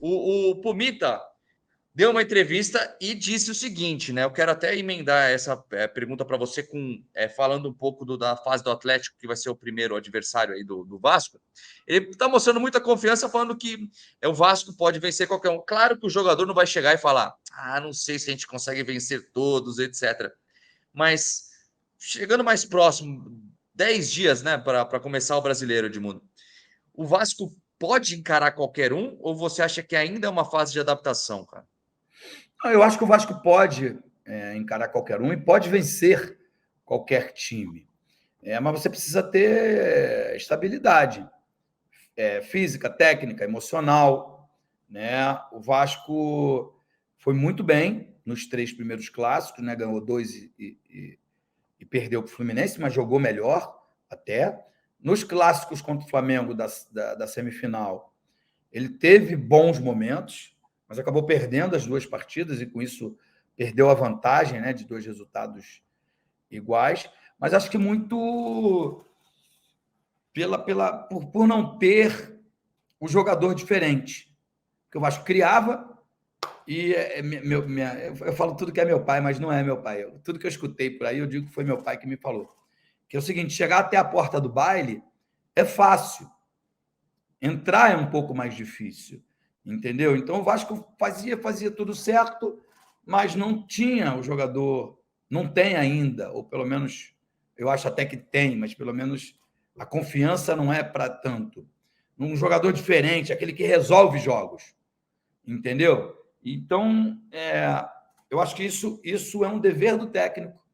O Pumita deu uma entrevista e disse o seguinte, né? Eu quero até emendar essa pergunta para você falando um pouco da fase do Atlético, que vai ser o primeiro adversário aí do Vasco. Ele está mostrando muita confiança, falando que o Vasco pode vencer qualquer um. Claro que o jogador não vai chegar e falar, não sei se a gente consegue vencer todos, etc. Mas chegando mais próximo, 10 dias, né, para começar o Brasileiro, Edmundo, o Vasco pode encarar qualquer um ou você acha que ainda é uma fase de adaptação, cara? Eu acho que o Vasco pode encarar qualquer um e pode vencer qualquer time. Mas você precisa ter estabilidade física, técnica, emocional. Né? O Vasco foi muito bem nos 3 primeiros clássicos, né? Ganhou 2 e perdeu para o Fluminense, mas jogou melhor até. Nos clássicos contra o Flamengo da semifinal, ele teve bons momentos, mas acabou perdendo as 2 partidas e, com isso, perdeu a vantagem, né, de 2 resultados iguais. Mas acho que muito por não ter o jogador diferente. Porque o Vasco criava e eu falo tudo que é meu pai, mas não é meu pai. Tudo que eu escutei por aí, eu digo que foi meu pai que me falou. Que é o seguinte, chegar até a porta do baile é fácil. Entrar é um pouco mais difícil. Entendeu? Então o Vasco fazia tudo certo, mas não tinha o jogador, não tem ainda, ou pelo menos eu acho até que tem, mas pelo menos a confiança não é para tanto. Um jogador diferente, aquele que resolve jogos. Entendeu? Então, eu acho que isso é um dever do técnico,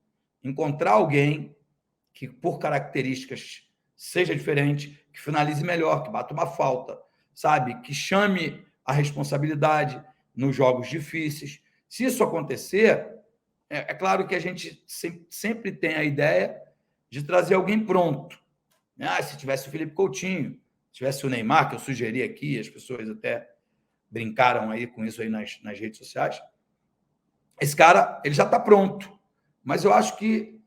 encontrar alguém que, por características, seja diferente, que finalize melhor, que bata uma falta, sabe? Que chame a responsabilidade nos jogos difíceis. Se isso acontecer, é claro que a gente sempre tem a ideia de trazer alguém pronto. Se tivesse o Felipe Coutinho, se tivesse o Neymar, que eu sugeri aqui, as pessoas até brincaram aí com isso aí nas redes sociais. Esse cara, ele já está pronto. Mas eu acho que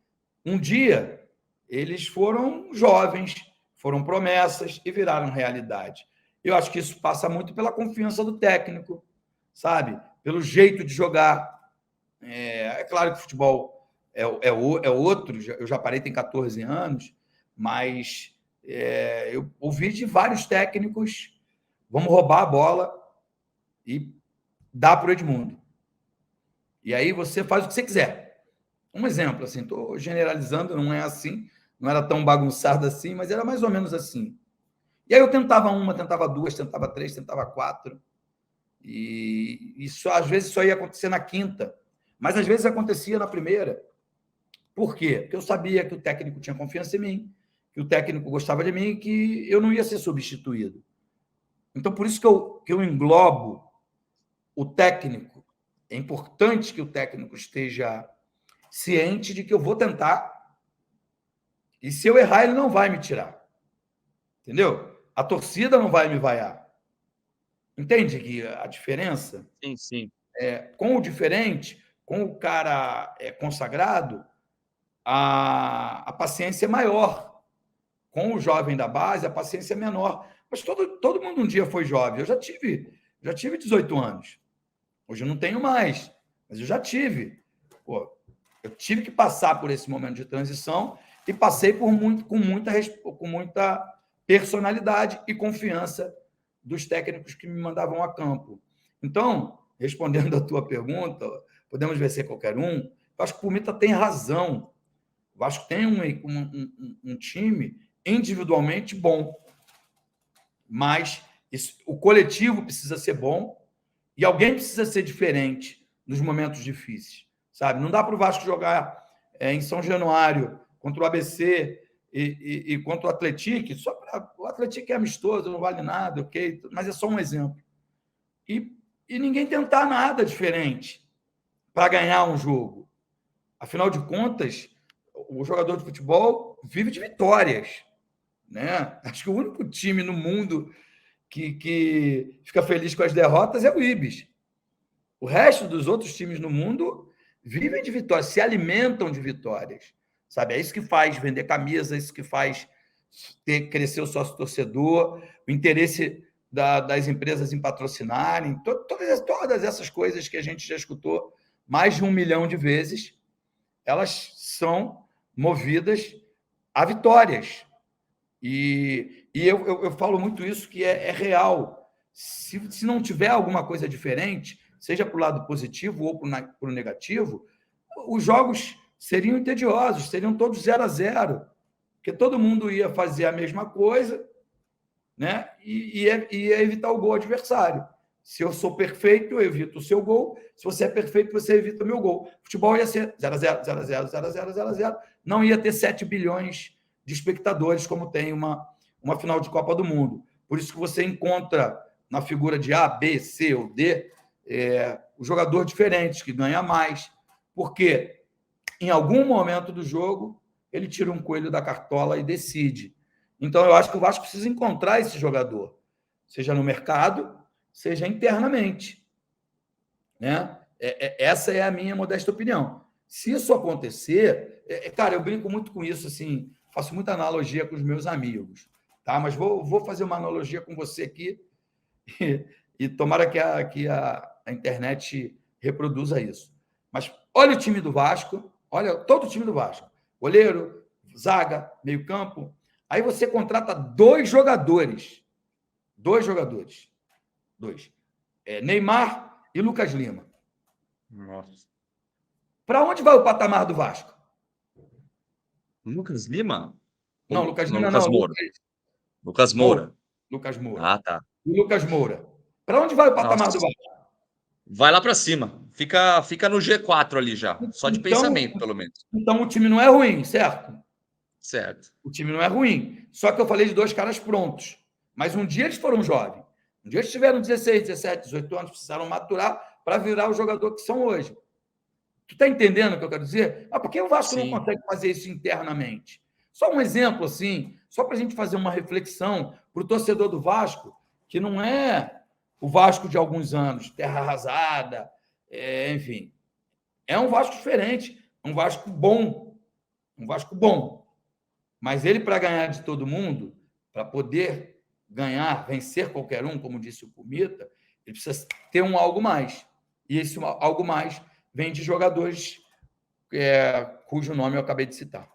um dia eles foram jovens, foram promessas e viraram realidade. Eu acho que isso passa muito pela confiança do técnico, sabe? Pelo jeito de jogar. É claro que o futebol é outro, eu já parei tem 14 anos, mas eu ouvi de vários técnicos, vamos roubar a bola e dar para o Edmundo. E aí você faz o que você quiser. Um exemplo, assim, estou generalizando, não é assim, não era tão bagunçado assim, mas era mais ou menos assim. E aí eu tentava uma, tentava duas, tentava três, tentava quatro. E isso, às vezes, só ia acontecer na quinta. Mas às vezes acontecia na primeira. Por quê? Porque eu sabia que o técnico tinha confiança em mim, que o técnico gostava de mim e que eu não ia ser substituído. Então, por isso que eu englobo o técnico. É importante que o técnico esteja ciente de que eu vou tentar e se eu errar, ele não vai me tirar. Entendeu? A torcida não vai me vaiar. Entende que a diferença? Sim, sim. Com o diferente, com o cara consagrado, a paciência é maior. Com o jovem da base, a paciência é menor. Mas todo mundo um dia foi jovem. Eu já tive 18 anos. Hoje eu não tenho mais, mas eu já tive. Pô, eu tive que passar por esse momento de transição e passei com muita personalidade e confiança dos técnicos que me mandavam a campo. Então, respondendo a tua pergunta, podemos vencer qualquer um. Eu acho que o Pumita tem razão. O Vasco tem um time individualmente bom, mas o coletivo precisa ser bom e alguém precisa ser diferente nos momentos difíceis, sabe? Não dá para o Vasco jogar em São Januário contra o ABC e contra o Atlético, só para o Atlético é amistoso, não vale nada, ok? Mas é só um exemplo. E ninguém tentar nada diferente para ganhar um jogo. Afinal de contas, o jogador de futebol vive de vitórias, né? Acho que o único time no mundo que fica feliz com as derrotas é o Ibis. O resto dos outros times no mundo vivem de vitórias, se alimentam de vitórias. Sabe? É isso que faz vender camisa, é isso que faz crescer o sócio torcedor, o interesse das empresas em patrocinarem, todas essas coisas que a gente já escutou mais de 1 milhão de vezes, elas são movidas a vitórias. E eu falo muito isso, que é real. Se não tiver alguma coisa diferente, seja para o lado positivo ou para o negativo, os jogos seriam tediosos, seriam todos 0-0, porque todo mundo ia fazer a mesma coisa, né? E ia evitar o gol adversário. Se eu sou perfeito, eu evito o seu gol. Se você é perfeito, você evita o meu gol. Futebol ia ser 0-0, 0-0, 0-0, 0-0. Não ia ter 7 bilhões de espectadores, como tem uma final de Copa do Mundo. Por isso que você encontra na figura de A, B, C ou D o jogador diferente, que ganha mais. Porque em algum momento do jogo ele tira um coelho da cartola e decide. Então, eu acho que o Vasco precisa encontrar esse jogador, seja no mercado, seja internamente. Né? Essa é a minha modesta opinião. Se isso acontecer, cara, eu brinco muito com isso, assim, faço muita analogia com os meus amigos, tá? Mas vou fazer uma analogia com você aqui e tomara que a internet reproduza isso. Mas olha o time do Vasco, olha todo o time do Vasco, goleiro, zaga, meio-campo. Aí você contrata dois jogadores. Neymar e Lucas Lima. Nossa. Para onde vai o patamar do Vasco? Lucas Lima? Não, Lucas Lima Lucas não. Moura. Lucas Moura. Lucas Moura. Ah, tá. E Lucas Moura. Para onde vai o patamar do Vasco? Vai lá para cima. Fica no G4 ali já. Só de pensamento, pelo menos. Então o time não é ruim, certo? Certo. O time não é ruim. Só que eu falei de dois caras prontos. Mas um dia eles foram jovens. Um dia eles tiveram 16, 17, 18 anos, precisaram maturar para virar o jogador que são hoje. Tu está entendendo o que eu quero dizer? Por que o Vasco não consegue fazer isso internamente? Só um exemplo, assim, só para a gente fazer uma reflexão para o torcedor do Vasco, que não é o Vasco de alguns anos, terra arrasada, enfim. É um Vasco diferente, um Vasco bom. Mas ele, para ganhar de todo mundo, para poder ganhar, vencer qualquer um, como disse o Comita, ele precisa ter um algo mais. E esse algo mais vem de jogadores cujo nome eu acabei de citar.